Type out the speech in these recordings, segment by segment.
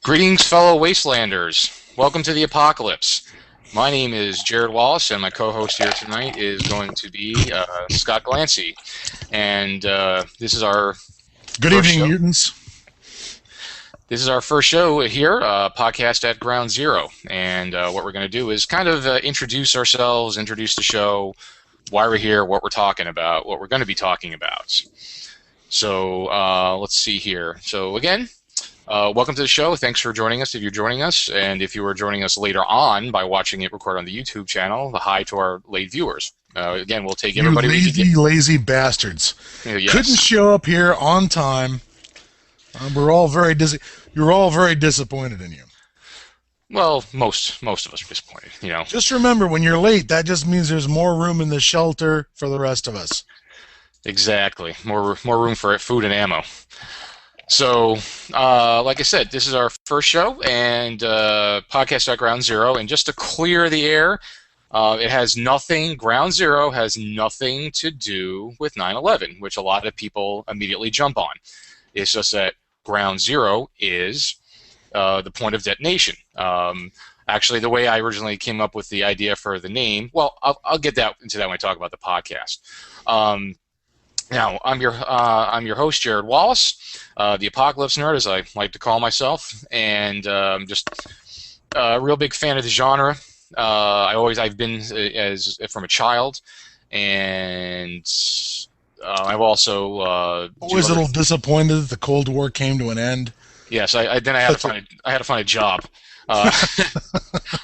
Greetings, fellow wastelanders. Welcome to the apocalypse. My name is Jared Wallace, and my co-host here tonight is going to be Scott Glancy. And this is our Good evening, mutants. This is our first show here, podcast at Ground Zero. And what we're going to do is kind of introduce ourselves, introduce the show, why we're here, what we're talking about, what we're going to be talking about. So let's see here. So again, welcome to the show. Thanks for joining us if you're joining us. And if you were joining us later on by watching it record on the YouTube channel, hi to our late viewers. Again, we'll take everybody. You lazy bastards. Yes. Couldn't show up here on time. We're all very You're all very disappointed in you. Well, most of us are disappointed, you know. Just remember, when you're late, that just means there's more room in the shelter for the rest of us. Exactly. More room for food and ammo. So, like I said, this is our first show, and podcast at Ground Zero. And just to clear the air, Ground Zero has nothing to do with 9/11, which a lot of people immediately jump on. It's just that Ground Zero is the point of detonation. Actually, the way I originally came up with the idea for the name, well, I'll get into that when I talk about the podcast. Now, I'm your host, Jared Wallace, the Apocalypse Nerd, as I like to call myself, and just a real big fan of the genre. I've been from a child, and I've also always a little disappointed that the Cold War came to an end. Yes, I had to find a job. I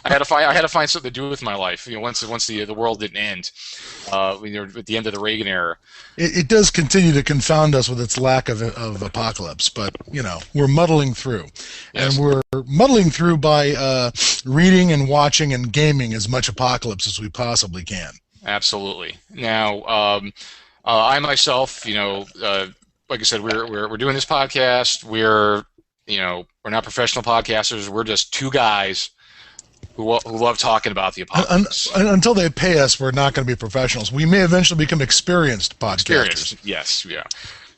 had to find something to do with my life. You know, once the world didn't end, at the end of the Reagan era. It does continue to confound us with its lack of apocalypse, but you know, we're muddling through, yes. And we're muddling through by reading and watching and gaming as much apocalypse as we possibly can. Absolutely. Now, I myself, like I said, we're doing this podcast. We're not professional podcasters. We're just two guys who love talking about the apocalypse. Until they pay us, we're not going to be professionals. We may eventually become experienced podcasters. Yes, yeah.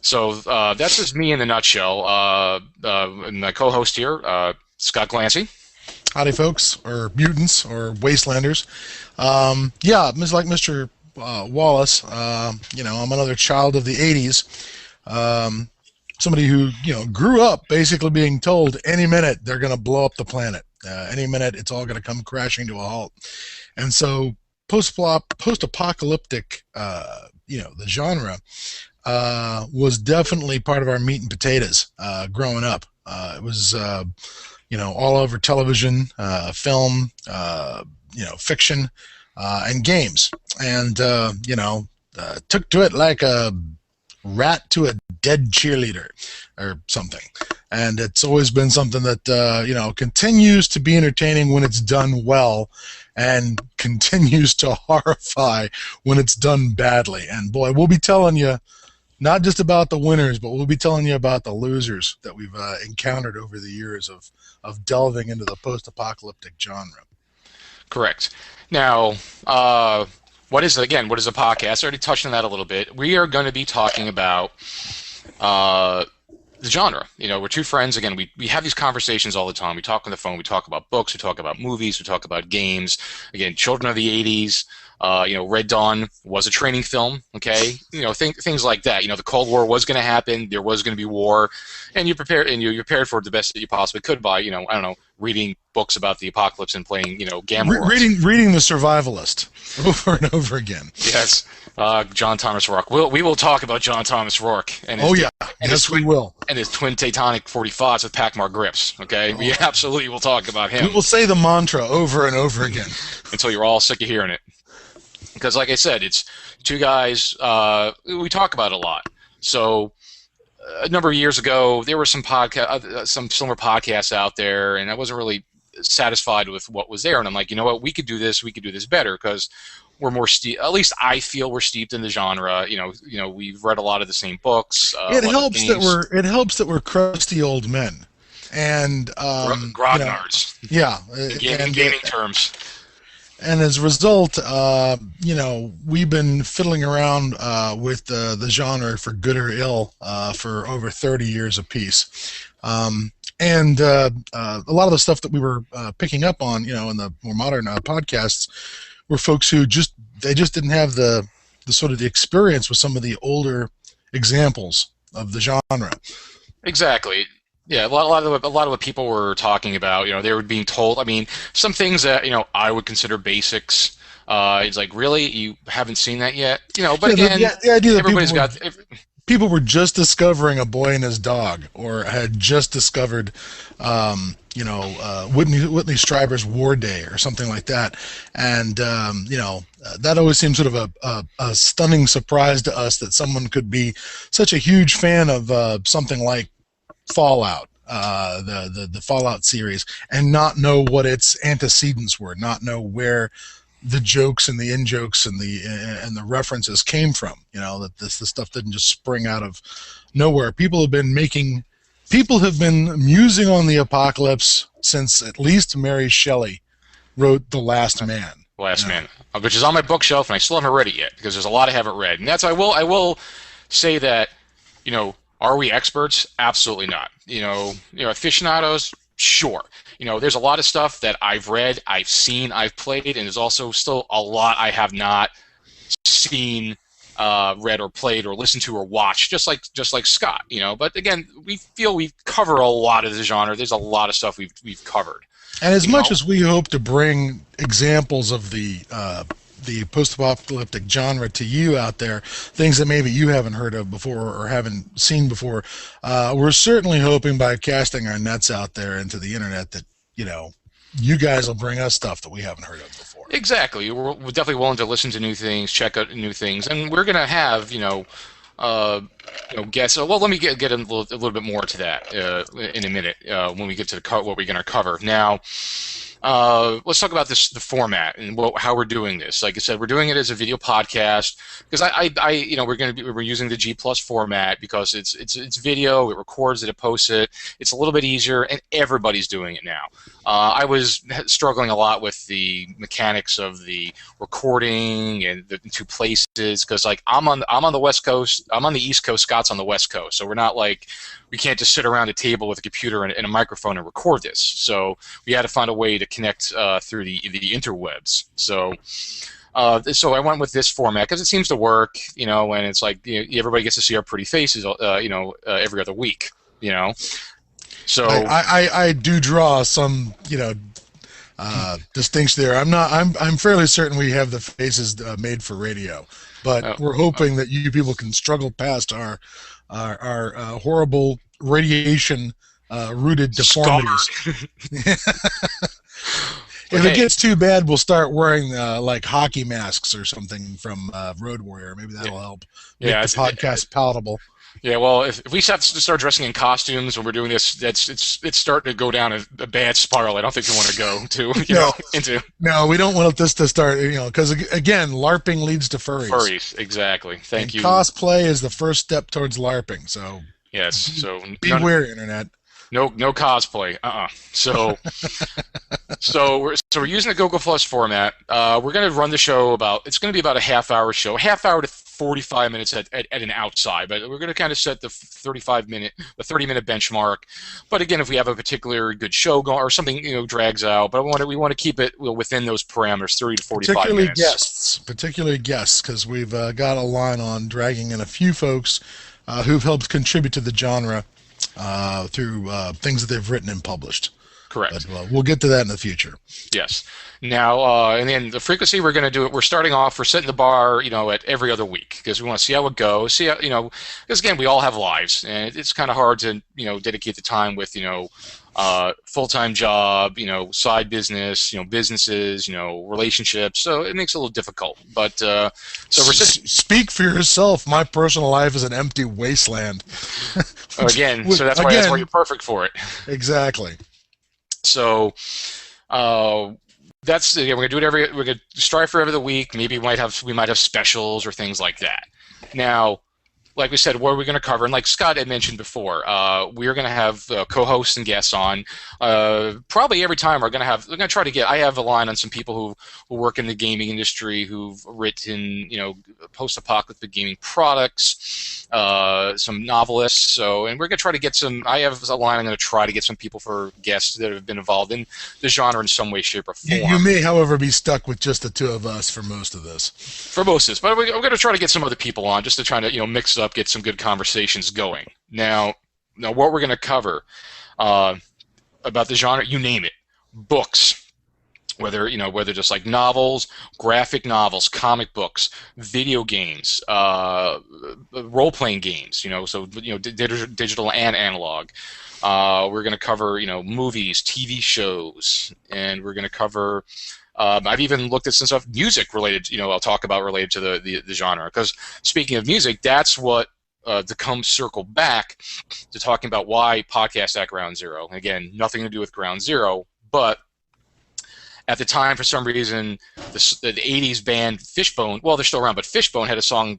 So that's just me in a nutshell. And my co-host here, Scott Glancy. Howdy, folks, or mutants, or wastelanders. Yeah, like Mr. Wallace, I'm another child of the 80s. Somebody who grew up basically being told any minute they're going to blow up the planet. Any minute it's all going to come crashing to a halt. And so post-apocalyptic, the genre was definitely part of our meat and potatoes growing up. It was all over television, film, fiction, and games. And took to it like a rat to a dead cheerleader or something. And it's always been something that continues to be entertaining when it's done well, and continues to horrify when it's done badly. And boy, we'll be telling you not just about the winners, but we'll be telling you about the losers that we've encountered over the years of delving into the post-apocalyptic genre. Correct. Now, what is a podcast? I already touched on that a little bit. We are going to be talking about the genre. We're two friends. Again, we have these conversations all the time. We talk on the phone. We talk about books. We talk about movies. We talk about games. Again, children of the 80s. Red Dawn was a training film. Okay, things like that. The Cold War was going to happen. There was going to be war, and you prepared for it the best that you possibly could by reading books about the apocalypse and playing Gamma World. Reading The Survivalist over and over again. Yes, John Thomas Rourke. We will talk about John Thomas Rourke. And we will. And his twin Titanic 45s with Packmar grips. Okay, we absolutely will talk about him. We will say the mantra over and over again until you're all sick of hearing it. Because, like I said, it's two guys. We talk about it a lot. So, a number of years ago, there were some similar podcasts out there, and I wasn't really satisfied with what was there. And I'm like, you know what? We could do this. We could do this better because we're more at least I feel we're steeped in the genre. We've read a lot of the same books. It helps that we're crusty old men, and grognards. In gaming terms. And as a result, we've been fiddling around with the genre for good or ill for over 30 years apiece. And a lot of the stuff that we were picking up on, in the more modern podcasts, were folks who they just didn't have the sort of the experience with some of the older examples of the genre. Exactly. Yeah, a lot of what people were talking about, they were being told. I mean, some things that I would consider basics. It's like, really, you haven't seen that yet? But Yeah, again, the idea that everybody's got. people were just discovering A Boy and His Dog, or had just discovered, Whitney Strieber's War Day, or something like that, and that always seems sort of a stunning surprise to us that someone could be such a huge fan of something like Fallout, the Fallout series, and not know what its antecedents were, not know where the jokes and the in jokes and the references came from. That this stuff didn't just spring out of nowhere. People have been musing on the apocalypse since at least Mary Shelley wrote The Last Man. Last Man, which is on my bookshelf, and I still haven't read it yet because there's a lot I haven't read. And that's I will say that, are we experts? Absolutely not. Aficionados, sure. There's a lot of stuff that I've read, I've seen, I've played, and there's also still a lot I have not seen, read, or played, or listened to, or watched. Just like Scott. But again, we feel we cover a lot of the genre. There's a lot of stuff we've covered. And as much as we hope to bring examples of the post-apocalyptic genre to you out there, things that maybe you haven't heard of before or haven't seen before, we're certainly hoping by casting our nets out there into the internet that, you guys will bring us stuff that we haven't heard of before. Exactly. We're definitely willing to listen to new things, check out new things, and we're going to have, guests. Well, let me get a little bit more to that in a minute when we get to what we're going to cover. Now, let's talk about the format and how we're doing this. Like I said, we're doing it as a video podcast because we're using the G Plus format because it's video. It records it, it posts it. It's a little bit easier, and everybody's doing it now. I was struggling a lot with the mechanics of the recording and the two places because I'm on the West Coast, I'm on the East Coast, Scott's on the West Coast, so we're not we can't just sit around a table with a computer and a microphone and record this. So we had to find a way to connect through the interwebs. So I went with this format because it seems to work, and it's everybody gets to see our pretty faces, every other week, So I do draw some, distinction there. I'm fairly certain we have the faces made for radio, but we're hoping that you people can struggle past our horrible radiation rooted deformities. If it gets too bad, we'll start wearing hockey masks or something from Road Warrior. Maybe that'll help make the podcast palatable. Yeah, well, if we have to start dressing in costumes when we're doing this, it's starting to go down a bad spiral. I don't think we want to go into. No, we don't want this to start, because again, LARPing leads to furries. Furries, exactly. Thank you. Cosplay is the first step towards LARPing. So yes, so beware, internet. No cosplay. So we're using the Google Plus format. We're going to run the show it's going to be about a half-hour show, half-hour to 45 minutes at an outside, but we're going to kind of set the 30-minute benchmark. But again, if we have a particular good show going or something, drags out, but we want to keep it within those parameters, 30 to 45 minutes. Particularly guests, because we've got a line on dragging in a few folks who've helped contribute to the genre through things that they've written and published. Correct. But, we'll get to that in the future. Yes. Now, and then the frequency we're going to do it. We're setting the bar, at every other week because we want to see how it goes. See how, because again, we all have lives, and it's kind of hard to, dedicate the time with, full-time job, side business, businesses, relationships. So it makes it a little difficult. But so we're speak for yourself. My personal life is an empty wasteland. Again, so that's why you're perfect for it. Exactly. So, we're gonna do it we're gonna strive for every other week. Maybe we might have specials or things like that. Now, like we said, what are we going to cover? And like Scott had mentioned before, we're going to have co-hosts and guests on. Probably every time we're going to try to get. I have a line on some people who work in the gaming industry who've written, post-apocalyptic gaming products, some novelists. So, and we're going to try to get some. I have a line. I'm going to try to get some people for guests that have been involved in the genre in some way, shape, or form. You may, however, be stuck with just the two of us for most of this. For most of this, but we're going to try to get some other people on just to try to mix it up, get some good conversations going. Now what we're going to cover about the genre, you name it, books, whether just like novels, graphic novels, comic books, video games, role-playing games, digital and analog. We're going to cover movies, TV shows, and we're going to cover. I've even looked at some stuff music related. I'll talk about related to the genre, because speaking of music, that's what to come circle back to talking about why podcast at Ground Zero. Again, nothing to do with Ground Zero, but at the time, for some reason, the 80s band Fishbone, well, they're still around, but Fishbone had a song,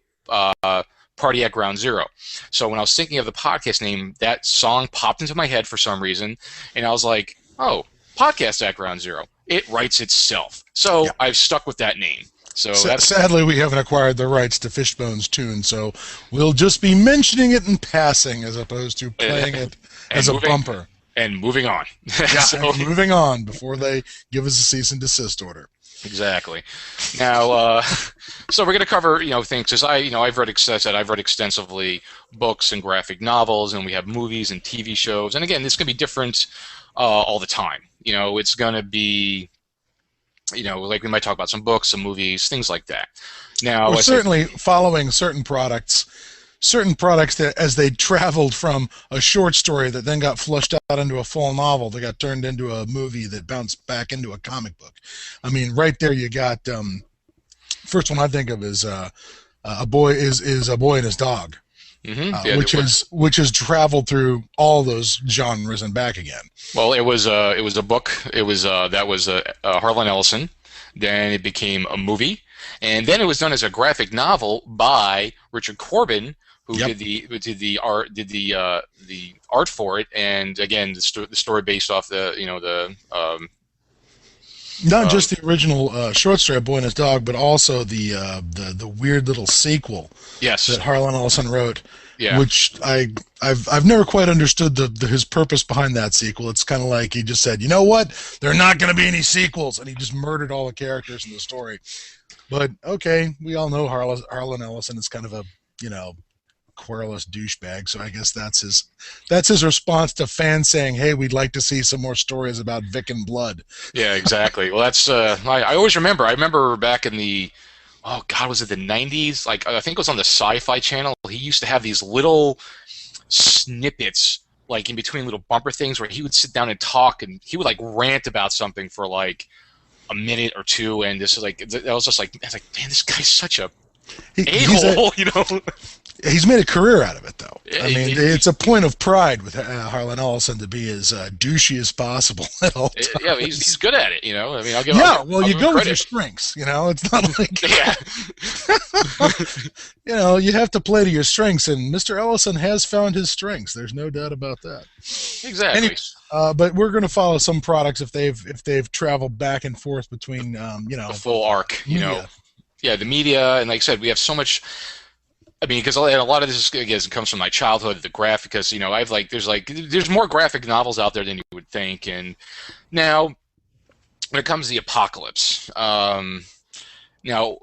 Party at Ground Zero. So when I was thinking of the podcast name, that song popped into my head for some reason, and I was like, oh, Podcast at Ground Zero. It writes itself. So yeah. I've stuck with that name. So sadly, we haven't acquired the rights to Fishbone's tune, so we'll just be mentioning it in passing as opposed to playing it as a bumper. And moving on. Moving on before they give us a cease and desist order. Exactly. Now, so we're going to cover things, because I've read extensively books and graphic novels, and we have movies and TV shows, and again, this can be different all the time. It's going to be, like we might talk about some books, some movies, things like that. Now, we're certainly following certain products that, as they traveled from a short story that then got flushed out into a full novel, that got turned into a movie that bounced back into a comic book. I mean, right there you got first one I think of is a boy and his dog. Mm-hmm. Which has traveled through all those genres and back again. Well, it was a book. It was Harlan Ellison. Then it became a movie, and then it was done as a graphic novel by Richard Corbin, who did the art for it. And again, the story based off not just the original short story, Boy and His Dog, but also the weird little sequel that Harlan Ellison wrote, which I've never quite understood his purpose behind that sequel. It's kind of like he just said, you know what, there are not going to be any sequels, and he just murdered all the characters in the story. But okay, we all know Harlan Ellison is kind of a querulous douchebag, so I guess that's his response to fans saying, hey, we'd like to see some more stories about Vic and blood. Yeah, exactly. Well, that's I always remember back in the was it the 90s? Like, I think it was on the Sci-Fi Channel. He used to have these little snippets, like in between little bumper things, where he would sit down and talk, and he would like rant about something for like a minute or two, and this was like, I was like, man, this guy's such a a-hole, He's made a career out of it, though. I mean, it's a point of pride with Harlan Ellison to be as douchey as possible at all times. Yeah, he's good at it, I mean, you go with your strengths, It's not like... you have to play to your strengths, and Mr. Ellison has found his strengths. There's no doubt about that. Exactly. Anyway, but we're going to follow some products if they've traveled back and forth between, the full arc, media. Yeah, the media, and like I said, we have so much... I mean, because a lot of this comes from my childhood, the graphic. Because there's more graphic novels out there than you would think. And now, when it comes to the apocalypse, now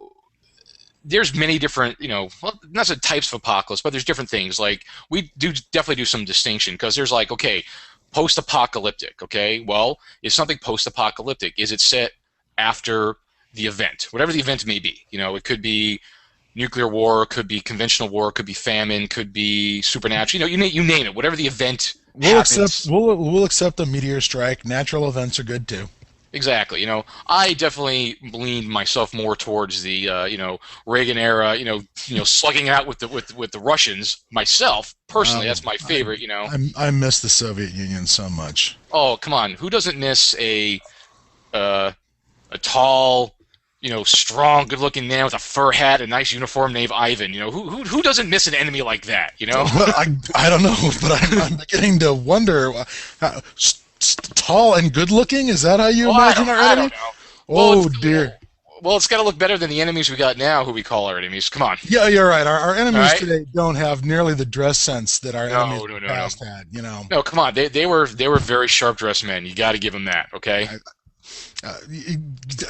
there's many different, not so types of apocalypse, but there's different things. Like, we definitely do some distinction, because there's like, okay, post-apocalyptic. Okay, well, is something post-apocalyptic? Is it set after the event, whatever the event may be? It could be nuclear war, could be conventional war, could be famine, could be supernatural. You name it. Whatever the event happens. We'll accept a meteor strike. Natural events are good too. Exactly. I definitely leaned myself more towards the Reagan era. Slugging out with the Russians. Myself personally, that's my favorite. I miss the Soviet Union so much. Oh, come on! Who doesn't miss a tall, strong, good-looking man with a fur hat, a nice uniform named Ivan. Who doesn't miss an enemy like that? Well, I don't know, but I'm beginning to wonder. Tall and good-looking? Is that how you Well, imagine our I enemy? don't know. Well, Oh dear. it's got to look better than the enemies we got now, who we call our enemies. Come on. Yeah, you're right. Our All enemies right? today don't have nearly the dress sense that our enemies No, in no, the no, no. past had. You know. No, come on. They were very sharp-dressed men. You got to give them that, okay? Uh,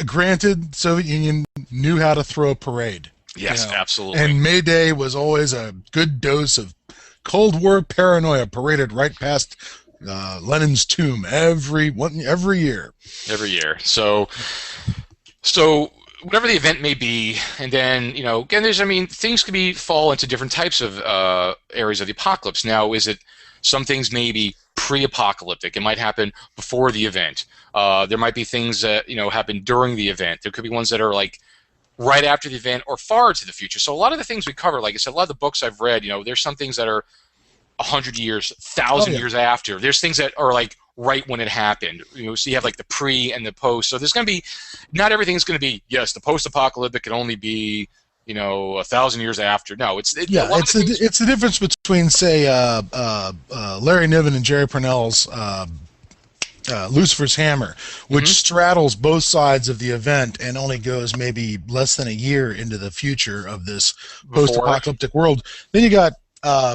Granted, Soviet Union knew how to throw a parade. Yes, absolutely. And May Day was always a good dose of Cold War paranoia paraded right past Lenin's tomb every year. Every year. So whatever the event may be, and then again, things could fall into different types of areas of the apocalypse. Now, is it some things may be pre-apocalyptic? It might happen before the event. There might be things that happen during the event. There could be ones that are like right after the event or far into the future. So a lot of the things we cover, like I said, a lot of the books I've read, there's some things that are 100 years, 1,000 years after. There's things that are like right when it happened. So you have like the pre and the post. So there's going to be, not everything's going to be, yes, the post-apocalyptic can only be 1,000 years after. No, it's the difference between, say, Larry Niven and Jerry Purnell's Lucifer's Hammer, which straddles both sides of the event and only goes maybe less than a year into the future of this post-apocalyptic world. Then you got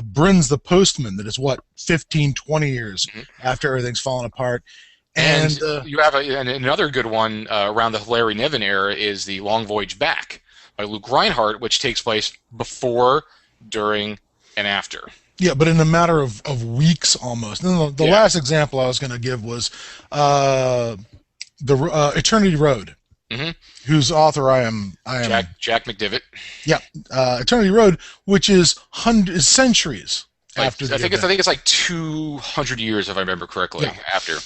Bryn's The Postman, that is 15, 20 years after everything's fallen apart. And you have another good one around the Larry Niven era is The Long Voyage Back by Luke Reinhardt, which takes place before, during, and after. Yeah, but in a matter of weeks almost. And the last example I was going to give was the Eternity Road, whose author I am Jack McDivitt. Yeah, Eternity Road, which is centuries after the event. I think it's like 200 years, if I remember correctly, after.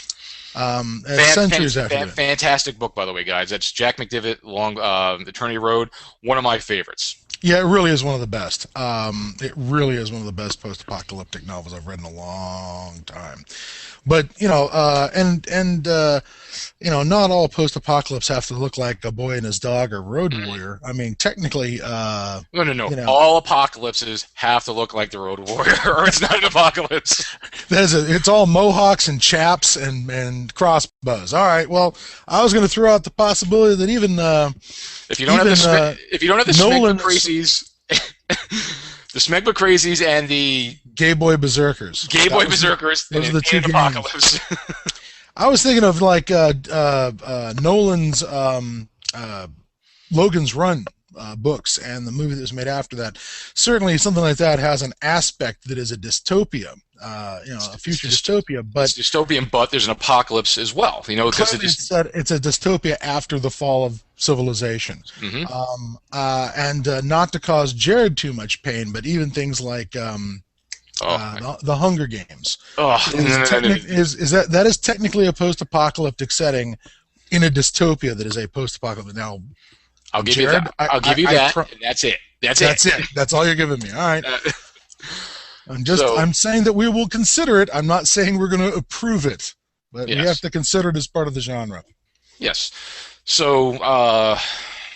Centuries after. Fantastic book, by the way, guys. That's Jack McDivitt, Eternity Road, one of my favorites. Yeah, it really is one of the best. It really is one of the best post-apocalyptic novels I've read in a long time. But not all post-apocalypse have to look like A Boy and His Dog or Road Warrior. I mean, technically, no. All apocalypses have to look like the Road Warrior, or it's not an apocalypse. It's all mohawks and chaps and crossbows. All right. Well, I was going to throw out the possibility that even if you don't have the Smegma Crazies, the Smegma Crazies and the Gay Boy Berserkers. Those are the two apocalypse. I was thinking of like Nolan's Logan's Run books and the movie that was made after that. Certainly, something like that has an aspect that is a dystopia. A future dystopia, but it's dystopian, but there's an apocalypse as well. Because it's a dystopia after the fall of civilization, and not to cause Jared too much pain, but even things like the Hunger Games is technically a post-apocalyptic setting in a dystopia that is a post-apocalyptic. Now, I'll give you that. I'll give you that. And that's it. That's it. That's all you're giving me. All right. I'm saying that we will consider it. I'm not saying we're going to approve it, but we have to consider it as part of the genre. Yes. So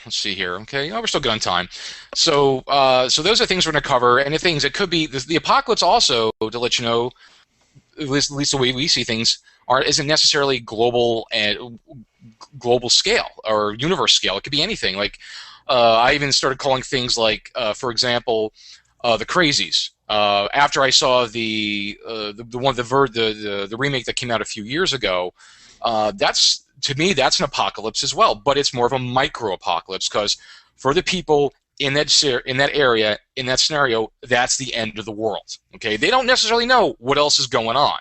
let's see here. Okay, we're still good on time. So those are things we're going to cover, and the things it could be the apocalypse. Also, to let you know, at least the way we see things isn't necessarily global scale or universe scale. It could be anything. Like I even started calling things like, for example, the Crazies. After I saw the remake that came out a few years ago, to me that's an apocalypse as well, but it's more of a micro apocalypse because for the people in that area, in that scenario, that's the end of the world. Okay, they don't necessarily know what else is going on.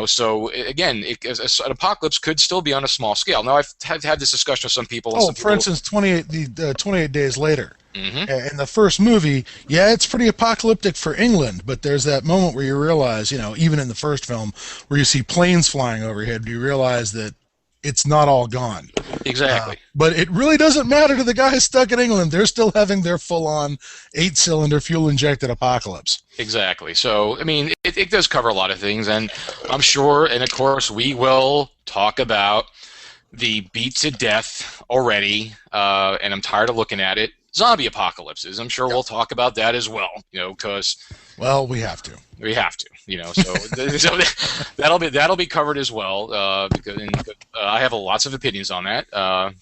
So again, an apocalypse could still be on a small scale. Now, I've had this discussion with some people. For instance, 28 Days Later. In the first movie, it's pretty apocalyptic for England, but there's that moment where you realize, even in the first film, where you see planes flying overhead, you realize that it's not all gone. Exactly. But it really doesn't matter to the guys stuck in England. They're still having their full-on 8-cylinder fuel-injected apocalypse. Exactly. So, I mean, it does cover a lot of things, and I'm sure, and of course, we will talk about the beat to death already, and I'm tired of looking at it. Zombie apocalypses. I'm sure Yep. we'll talk about that as well. Because Well, we have to. we have to. So, so that'll be covered as well. Because I have lots of opinions on that.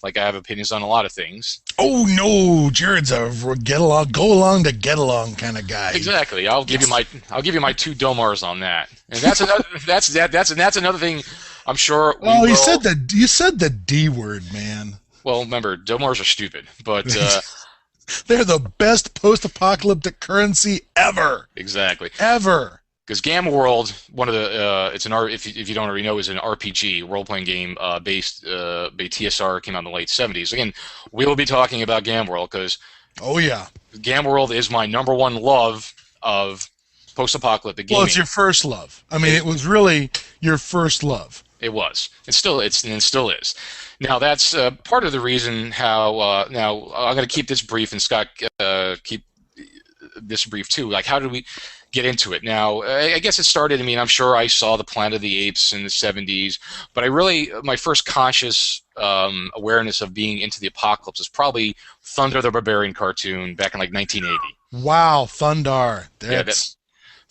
Like I have opinions on a lot of things. Oh no, Jared's a go along to get along kind of guy. Exactly. I'll give you my two Domars on that. And that's another that's another thing. I'm sure. Oh, you said the D word, man. Well, remember, Domars are stupid, but they're the best post-apocalyptic currency ever. exactly. Ever. Because Gamma World, one of the it's an if you don't already know, is an RPG role-playing game based by TSR, came out in the late '70s. Again, we will be talking about Gamma World because Oh yeah. Gamma World is my #1 love of post-apocalyptic gaming. Well, it's your first love. I mean, it was really your first love. It was. It still is. Now that's part of the reason how. Now I'm going to keep this brief, and Scott keep this brief too. Like, how did we get into it? Now, I guess it started. I mean, I'm sure I saw the Planet of the Apes in the '70s, but my first conscious awareness of being into the apocalypse is probably Thunder the Barbarian cartoon back in like 1980. Wow, Thundar. Yeah,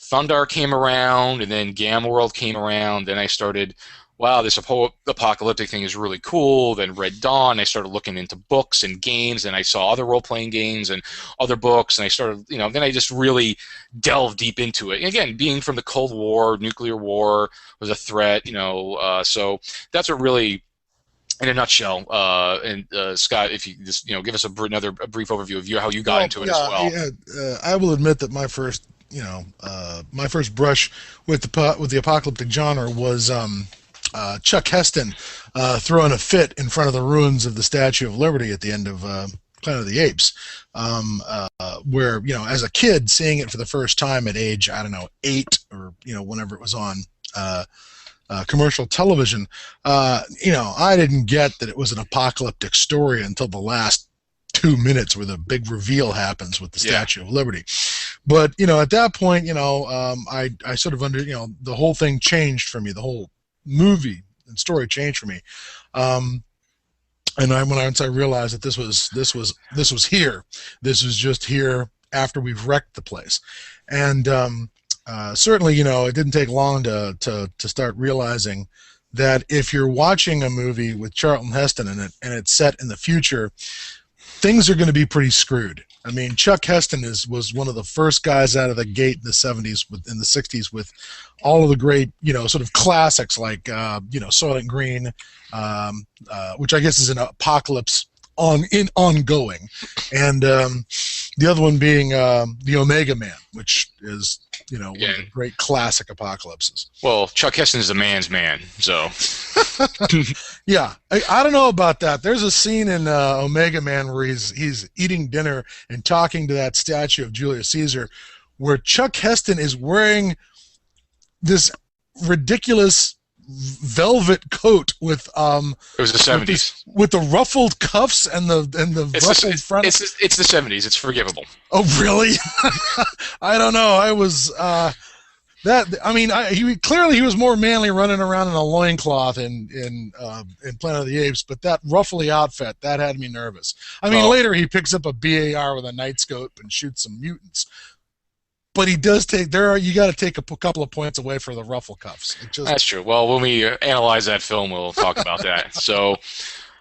Thundar came around, and then Gamma World came around. Then I started, wow, this apocalyptic thing is really cool. Then Red Dawn, I started looking into books and games, and I saw other role-playing games and other books, and I started, then I just really delved deep into it. And again, being from the Cold War, nuclear war was a threat, so that's what really, in a nutshell, and Scott, if you just give us a brief overview of how you got into it as well. Yeah, I will admit that my first brush with the apocalyptic genre was Chuck Heston throwing a fit in front of the ruins of the Statue of Liberty at the end of Planet of the Apes, where as a kid seeing it for the first time at age 8 or whenever it was on commercial television, I didn't get that it was an apocalyptic story until the last 2 minutes where the big reveal happens with the Statue of Liberty. But at that point, I sort of the whole thing changed for me. The whole movie and story changed for me. And once I realized that this was here, this was just here after we've wrecked the place, and certainly, it didn't take long to start realizing that if you're watching a movie with Charlton Heston in it and it's set in the future, things are going to be pretty screwed. I mean, Chuck Heston was one of the first guys out of the gate in the '70s, in the '60s, with all of the great, sort of classics like, Soylent Green, which I guess is an apocalypse ongoing, and the other one being the Omega Man, which is one of the great classic apocalypses. Well, Chuck Heston is a man's man, so. Yeah, I don't know about that. There's a scene in Omega Man where he's eating dinner and talking to that statue of Julius Caesar, where Chuck Heston is wearing this ridiculous velvet coat with it was the '70s with the ruffled cuffs and the ruffled front. It's the '70s. It's forgivable. Oh really? I don't know. I was he was more manly running around in a loincloth in Planet of the Apes, but that ruffly outfit that had me nervous. I mean, later he picks up a BAR with a night scope and shoots some mutants. But he does you got to take a couple of points away for the ruffle cuffs. That's true. Well, when we analyze that film, we'll talk about that. So,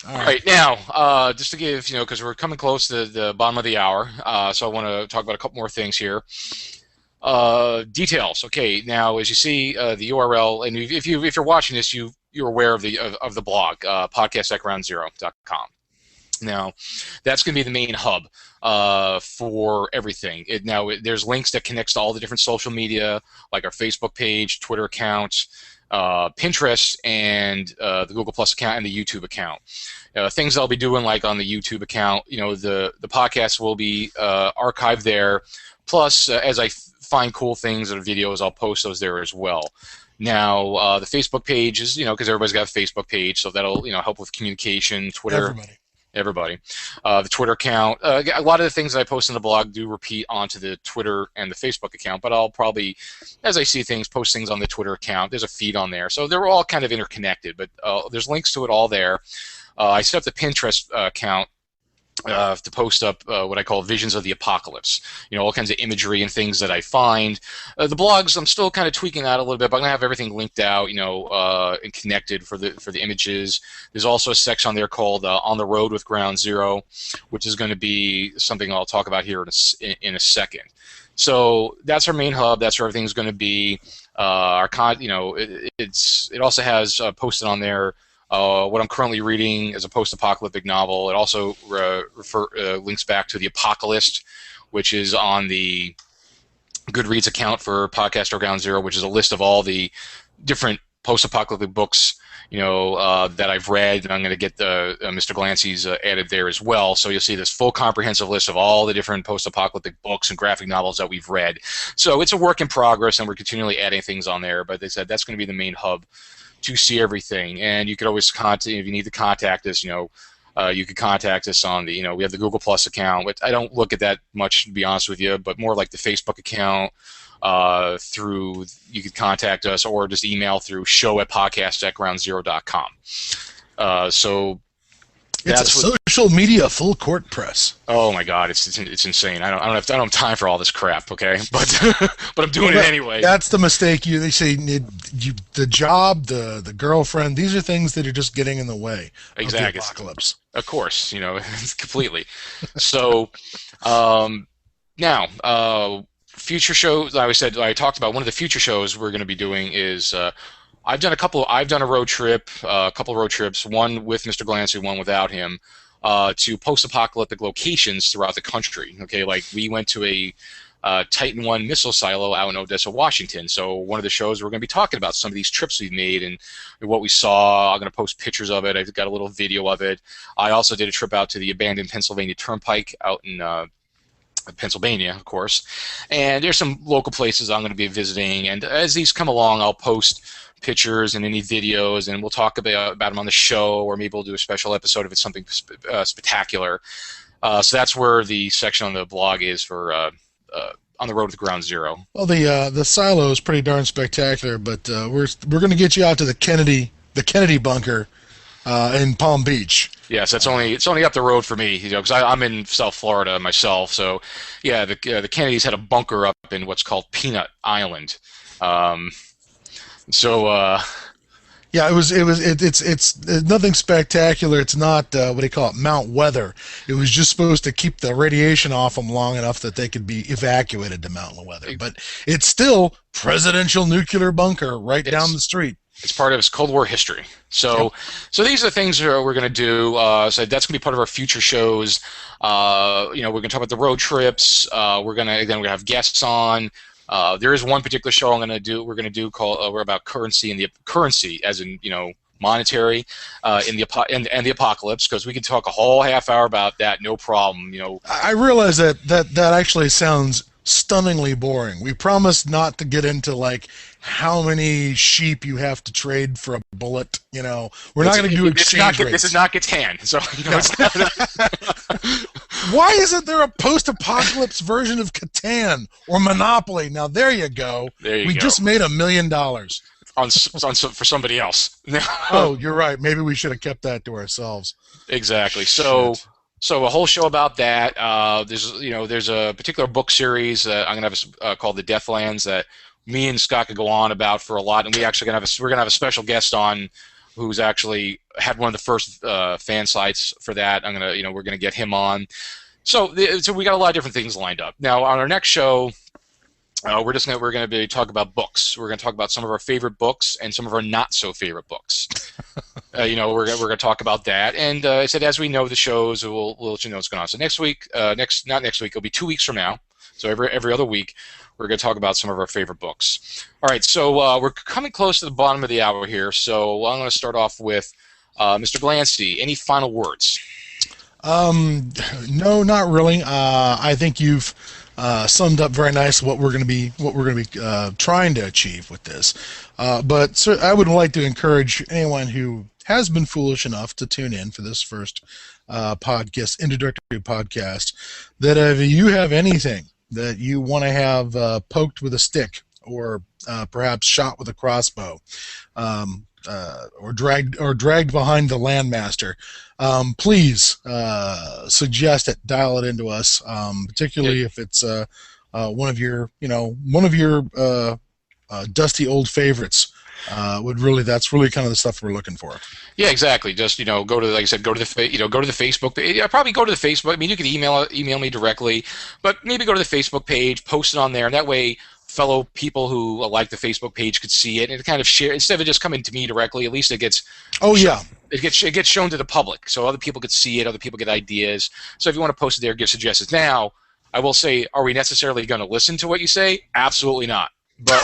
all right, now, just to give, because we're coming close to the bottom of the hour, so I want to talk about a couple more things here. Details. Okay, now, as you see, the URL, and if you're watching this, you're aware of the blog, podcast@groundzero.com. Now, that's going to be the main hub for everything. There's links that connects to all the different social media, like our Facebook page, Twitter account, Pinterest, and the Google Plus account and the YouTube account. Things I'll be doing, like on the YouTube account, the podcast will be archived there. Plus, as I find cool things or videos, I'll post those there as well. Now, the Facebook page is, because everybody's got a Facebook page, so that'll, help with communication. Twitter. everybody. The Twitter account. A lot of the things that I post on the blog do repeat onto the Twitter and the Facebook account, but I'll probably, as I see things, post things on the Twitter account. There's a feed on there. So they're all kind of interconnected, but there's links to it all there. I set up the Pinterest account to post up what I call visions of the apocalypse. All kinds of imagery and things that I find. The blogs, I'm still kind of tweaking that a little bit, but I'm gonna have everything linked out, and connected for the images. There's also a section on there called "On the Road with Ground Zero," which is going to be something I'll talk about here in a second. So that's our main hub. That's where everything's going to be. It also has posted on there what I'm currently reading as a post-apocalyptic novel. It also links back to The Apocalypse, which is on the Goodreads account for Podcaster Ground Zero, which is a list of all the different post-apocalyptic books that I've read, and I'm going to get the Mr. Glancy's added there as well. So you'll see this full comprehensive list of all the different post-apocalyptic books and graphic novels that we've read. So it's a work in progress, and we're continually adding things on there. But they said that's going to be the main hub to see everything. And you could always contact, if you need to contact us, you could contact us on the, we have the Google Plus account, which I don't look at that much, to be honest with you, but more like the Facebook account. You could contact us or just email through show@podcast@groundzero.com. So it's a social media full court press. Oh my God, it's insane. I don't have time for all this crap. Okay, but I'm doing it anyway. That's the mistake. They say the job, the girlfriend. These are things that are just getting in the way. Exactly. Of the apocalypse. Of course, completely. So now. Future shows. I talked about one of the future shows we're going to be doing is I've done a road trip, a couple of road trips, one with Mr. Glancy, one without him, to post-apocalyptic locations throughout the country. Okay, like we went to a Titan I missile silo out in Odessa, Washington. So one of the shows we're going to be talking about some of these trips we've made and what we saw. I'm going to post pictures of it. I've got a little video of it. I also did a trip out to the abandoned Pennsylvania Turnpike out in Pennsylvania, of course, and there's some local places I'm going to be visiting, and as these come along, I'll post pictures and any videos, and we'll talk about them on the show, or maybe we'll do a special episode if it's something spectacular. So that's where the section on the blog is for On the Road with Ground Zero. Well, the silo is pretty darn spectacular, but we're going to get you out to the Kennedy bunker in Palm Beach. Yes, it's only up the road for me, because I'm in South Florida myself. So, yeah, the Kennedys had a bunker up in what's called Peanut Island. Yeah, it's nothing spectacular. It's not what do you call it, Mount Weather. It was just supposed to keep the radiation off them long enough that they could be evacuated to Mount Weather. But it's still presidential nuclear bunker right down the street. It's part of its Cold War history. So these are the things that we're going to do. So that's going to be part of our future shows. We're going to talk about the road trips. We're going to have guests on. There is one particular show we're going to do called we're about currency and the currency as in monetary in the apocalypse, because we could talk a whole half hour about that, no problem. I realize that actually sounds stunningly boring. We promised not to get into like how many sheep you have to trade for a bullet. We're not going to do exchange rates. This is not Catan, so it's not. Why isn't there a post-apocalypse version of Catan or Monopoly? Now there you go. We just made $1 million for somebody else. Oh, you're right. Maybe we should have kept that to ourselves. Exactly. So a whole show about that. There's a particular book series that I'm gonna have called The Deathlands that me and Scott could go on about for a lot, and we're gonna have a special guest on who's actually had one of the first fan sites for that. We're gonna get him on. So we got a lot of different things lined up. Now on our next show, we're going to be talking about books. We're going to talk about some of our favorite books and some of our not so favorite books. We're going to talk about that. And I said, as we know the shows, we'll let you know what's going on. So next week, not next week, it'll be 2 weeks from now. So every other week, we're going to talk about some of our favorite books. All right, so we're coming close to the bottom of the hour here. So I'm going to start off with Mr. Glancy. Any final words? No, not really. I think you've summed up very nice what we're going to be trying to achieve with this. But so I would like to encourage anyone who has been foolish enough to tune in for this first podcast, introductory podcast, that if you have anything that you want to have poked with a stick or perhaps shot with a crossbow, or dragged behind the landmaster, please suggest it, dial it into us, particularly if it's one of your dusty old favorites. That's really kind of the stuff we're looking for. Yeah, exactly. Just go to, like I said, go to the Facebook page. Yeah, probably go to the Facebook. I mean, you can email me directly, but maybe go to the Facebook page, post it on there, and that way fellow people who like the Facebook page could see it and kind of share, instead of just coming to me directly. At least it gets it gets shown to the public, so other people could see it, other people get ideas. So if you want to post it there, give suggestions. Now, I will say, are we necessarily going to listen to what you say? Absolutely not. But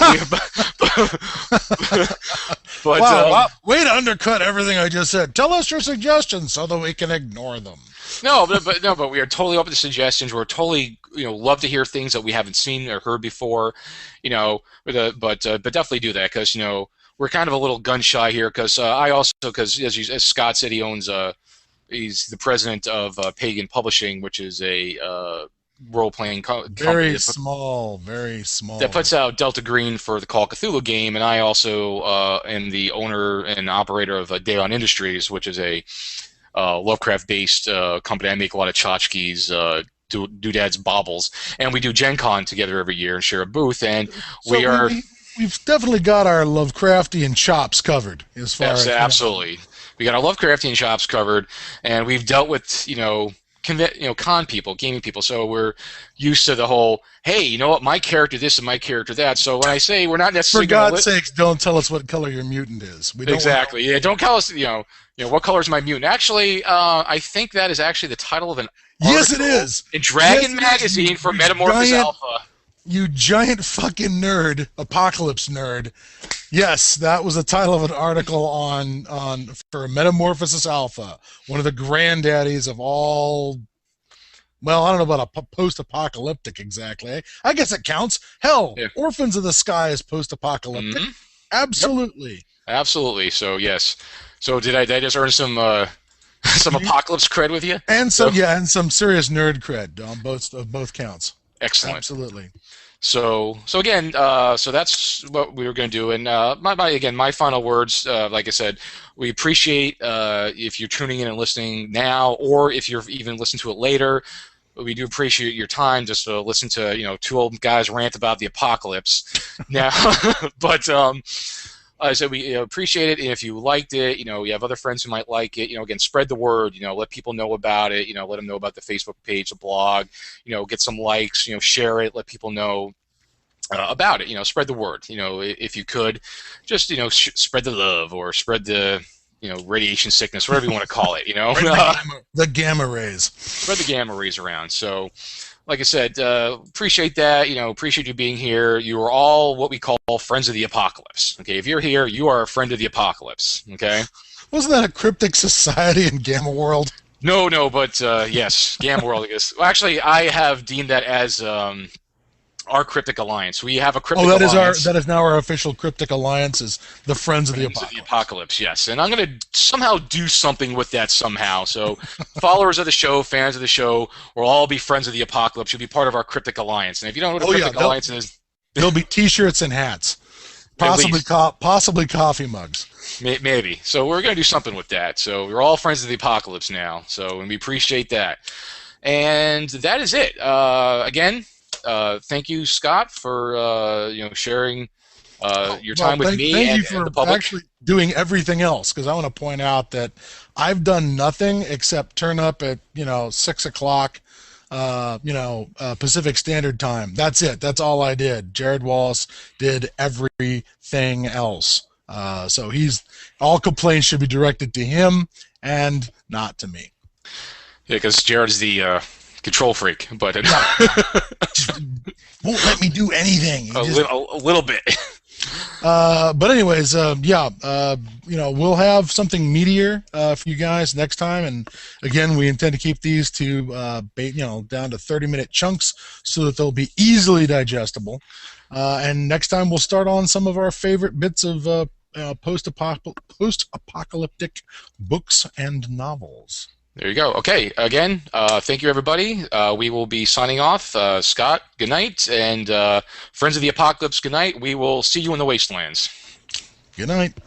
wow, way to undercut everything I just said. Tell us your suggestions so that we can ignore them. No, but we are totally open to suggestions. We're totally love to hear things that we haven't seen or heard before, but definitely do that, because we're kind of a little gun shy here, because as Scott said, he's the president of Pagan Publishing, which is a role-playing company. Very small. That puts out Delta Green for the Call of Cthulhu game, and I also am the owner and operator of Dayon Industries, which is a Lovecraft-based company. I make a lot of tchotchkes, doodads, baubles, and we do Gen Con together every year and share a booth, and we've definitely got our Lovecraftian chops covered as far as... absolutely. We got our Lovecraftian chops covered, and we've dealt with, con people, gaming people, so we're used to the whole, hey, you know what, my character this and my character that. So when I say we're not necessarily... For God's sakes, don't tell us what color your mutant is. We don't exactly. Yeah, don't tell us, what color is my mutant. Actually, I think that is actually the title of an article. Yes, it is. In Dragon Magazine for Metamorphosis Alpha. You giant fucking nerd, apocalypse nerd. Yes, that was the title of an article for Metamorphosis Alpha, one of the granddaddies of all. Well, I don't know about a post-apocalyptic exactly. I guess it counts. Hell, yeah. Orphans of the Sky is post-apocalyptic. Mm-hmm. Absolutely. Yep. Absolutely. So yes. So did I just earn some apocalypse cred with you? And some serious nerd cred on both counts. Excellent. Absolutely. So again, so that's what we were going to do. And my final words, like I said, we appreciate if you're tuning in and listening now, or if you're even listening to it later. We do appreciate your time just to listen to two old guys rant about the apocalypse. Now, but so we appreciate it. And if you liked it, you have other friends who might like it. Again, spread the word. Let people know about it. Let them know about the Facebook page, the blog. Get some likes. Share it. Let people know about it. Spread the word. If you could, just spread the love, or spread the radiation sickness, whatever you want to call it. The gamma rays. Spread the gamma rays around. So, like I said, appreciate that. Appreciate you being here. You are all what we call friends of the apocalypse. Okay, if you're here, you are a friend of the apocalypse. Okay. Wasn't that a cryptic society in Gamma World? No, but yes, Gamma World. I guess. Well, actually, I have deemed that as our cryptic alliance. We have a cryptic alliance. That is now our official cryptic alliance, is the Friends of the Apocalypse. Yes, and I'm going to somehow do something with that somehow. So followers of the show, fans of the show, will all be Friends of the Apocalypse. You'll be part of our cryptic alliance. And if you don't know what a cryptic alliance is... There'll be T-shirts and hats. Possibly coffee mugs. Maybe. So we're going to do something with that. So we're all Friends of the Apocalypse now. And we appreciate that. And that is it. Again... thank you, Scott, for sharing your time with me and the public. Thank you for actually doing everything else, because I want to point out that I've done nothing except turn up at 6 o'clock, Pacific Standard Time. That's it. That's all I did. Jared Wallace did everything else. So all complaints should be directed to him and not to me. Yeah, because Jared's the control freak, but won't let me do anything. A little bit. But anyways, yeah, we'll have something meatier for you guys next time. And again, we intend to keep these to down to 30-minute chunks so that they'll be easily digestible. And next time we'll start on some of our favorite bits of post-apocalyptic books and novels. There you go. Okay, again, thank you, everybody. We will be signing off. Scott, good night. And Friends of the Apocalypse, good night. We will see you in the Wastelands. Good night.